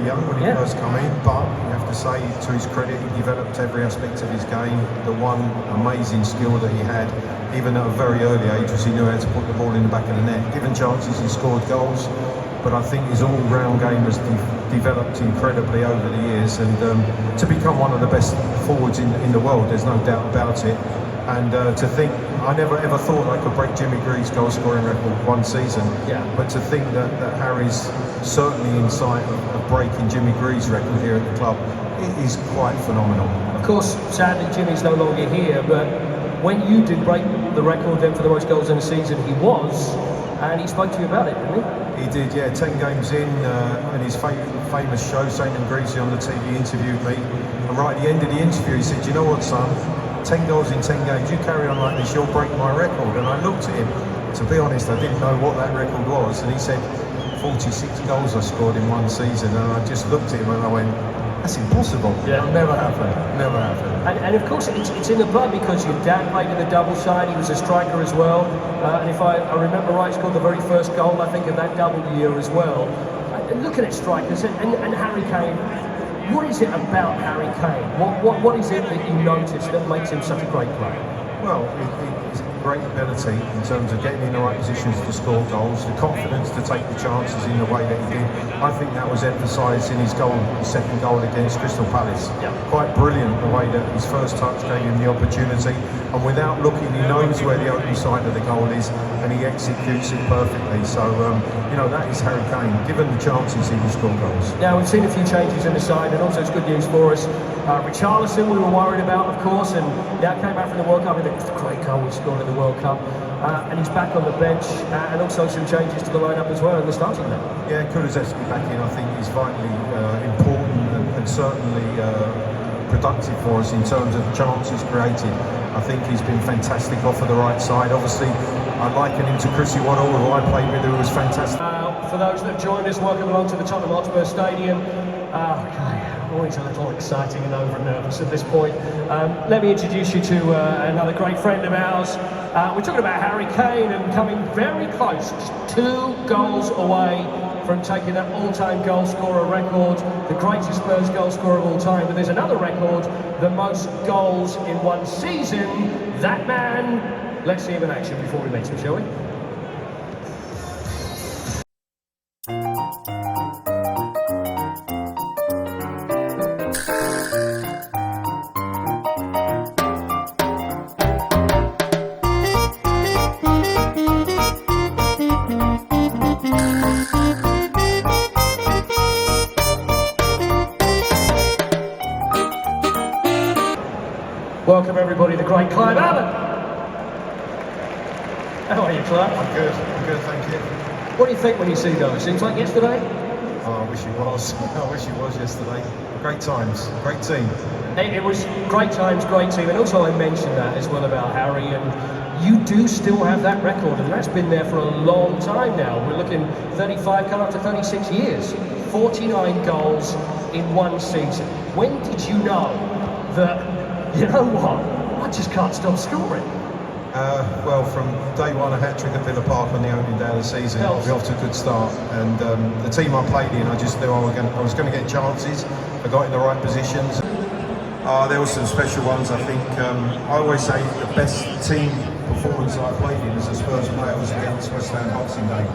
Young when he first come in, but you have to say to his credit, he developed every aspect of his game. The one amazing skill that he had, even at a very early age, was he knew how to put the ball in the back of the net. Given chances, he scored goals. But I think his all-round game has developed incredibly over the years, and to become one of the best forwards in the world, there's no doubt about it. And to think, I never ever thought I could break Jimmy Greaves' goal scoring record one season. Yeah. But to think that Harry's certainly in sight of breaking Jimmy Greaves' record here at the club, it is quite phenomenal. Of course, sadly Jimmy's no longer here, but when you did break the record then for the most goals in a season, he was, and he spoke to you about it, didn't he? He did, yeah. 10 games in, and his famous show, St. Greasy on the TV interviewed me, and right at the end of the interview he said, "You know what, son? 10 goals in 10 games, you carry on like this, you'll break my record." And I looked at him, to be honest, I didn't know what that record was, and he said 46 goals I scored in one season, and I just looked at him and I went, that's impossible. Yeah. It'll never happen, never happen. And of course it's in the blood, because your dad played in the double side, he was a striker as well, and if I remember right, scored the very first goal, I think, of that double year as well. And looking at strikers, and Harry Kane, what is it about Harry Kane? What is it that you notice that makes him such a great player? Well, it's great ability in terms of getting in the right positions to score goals, the confidence to take the chances in the way that he did. I think that was emphasised in his goal, his second goal against Crystal Palace. Yeah. Quite brilliant the way that his first touch gave him the opportunity, and without looking, he knows where the open side of the goal is, and he executes it perfectly. So, that is Harry Kane. Given the chances, he will score goals. Now, we've seen a few changes in the side, and also it's good news for us. Richarlison, we were worried about, of course, and now came back from the World Cup with a great goal he scored in the World Cup. And he's back on the bench, and also some changes to the lineup as well in the starting now. Yeah, Kulusevski back in, I think, is vitally important and certainly productive for us in terms of chances created. I think he's been fantastic off of the right side. Obviously, I liken him to Chrissy Waddle, who I played with, who was fantastic. For those that have joined us, welcome along to the Tottenham Hotspur Stadium. Always a little exciting and over nervous at this point. Let me introduce you to another great friend of ours. We're talking about Harry Kane, and coming very close, just 2 goals away from taking that all-time goal scorer record, the greatest Spurs goal scorer of all time. But there's another record, the most goals in one season. That man, let's see him in action before we meet him, shall we? Welcome everybody, the great Clive Allen. How are you, Clive? I'm good, thank you. What do you think when you see those? Seems like yesterday? Oh, I wish it was. I wish it was yesterday. Great times, great team. It was great times, great team, and also I mentioned that as well about Harry, and you do still have that record, and that's been there for a long time now. We're looking 35, coming up to 36 years. 49 goals in one season. When did you know that, you know what, I just can't stop scoring? Well, from day one, a hat-trick at Villa Park on the opening day of the season. We're off to a good start, and the team I played in, I just knew I was going to get chances. I got in the right positions. There were some special ones, I think. I always say the best team performance I played in as a Spurs player was against West Ham Boxing Day.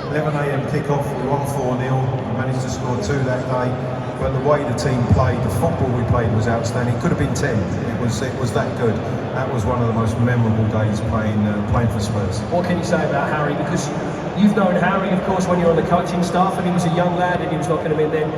11 AM kick-off, we won 4-0, we managed to score 2 that day. But the way the team played, the football we played was outstanding. It could have been 10. It was that good. That was one of the most memorable days playing for Spurs. What can you say about Harry? Because you've known Harry, of course, when you were on the coaching staff, and he was a young lad and he was knocking him in then.